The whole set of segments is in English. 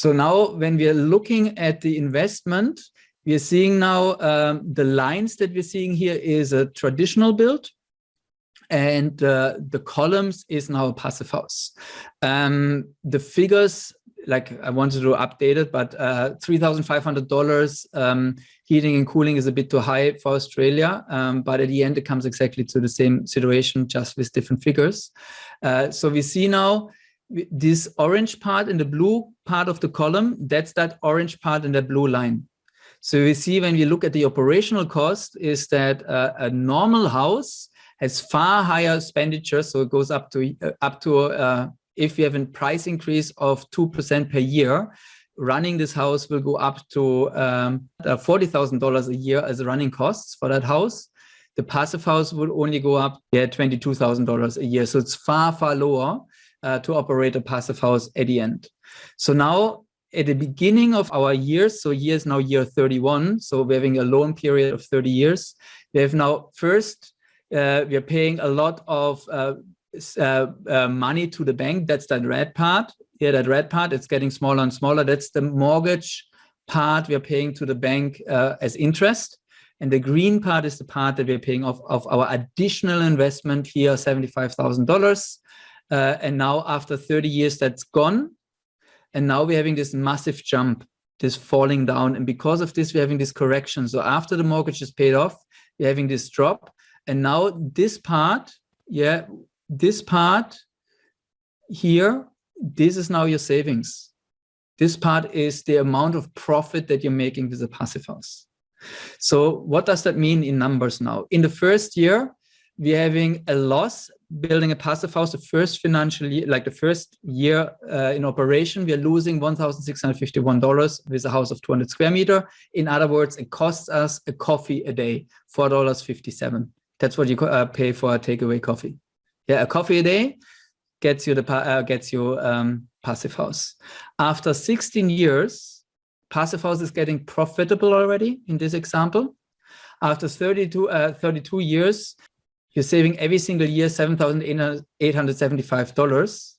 So now when we are looking at the investment, we are seeing now the lines that we're seeing here is a traditional build, and the columns is now a passive house. The figures, like I wanted to update it, but $3,500 heating and cooling is a bit too high for Australia. But at the end, it comes exactly to the same situation, just with different figures. So we see now this orange part in the blue part of the column, that's that orange part in the blue line. So we see when we look at the operational cost is that a normal house has far higher expenditures. So it goes up to if you have a price increase of 2% per year, running this house will go up to $40,000 a year as running costs for that house. The passive house would only go up $22,000 a year. So it's far, far lower to operate a passive house at the end. So now at the beginning of our years, so year is now year 31, so we're having a loan period of 30 years. We have now first, we are paying a lot of money to the bank. That's that red part. Yeah, that red part, it's getting smaller and smaller. That's the mortgage part we are paying to the bank as interest. And the green part is the part that we're paying of our additional investment here, $75,000. And now after 30 years, that's gone. And now we're having this massive jump, this falling down. And because of this, we're having this correction. So after the mortgage is paid off, we're having this drop. And now this part, yeah, this part here, this is now your savings. This part is the amount of profit that you're making with a passive house. So what does that mean in numbers now? In the first year, we're having a loss building a passive house. The first financial year, like the first year in operation, we are losing $1,651 with a house of 200 square meter. In other words, it costs us a coffee a day, $4.57. That's what you pay for a takeaway coffee. Yeah, a coffee a day gets you the passive house. After 16 years, passive house is getting profitable already in this example. After 32 years, you're saving every single year $7,875.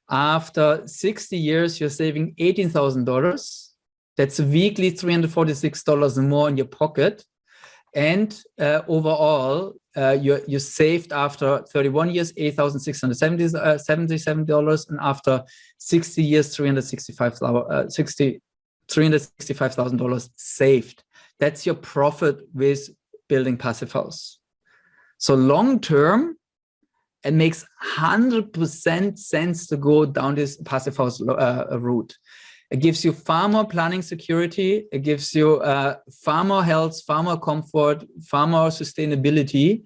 After 60 years, you're saving $18,000. That's weekly $346 more in your pocket. And overall, you saved after 31 years, $8,677, and after 60 years, $365,000 saved. That's your profit with building passive house. So long term, it makes 100% sense to go down this passive house route. It gives you far more planning security. It gives you far more health, far more comfort, far more sustainability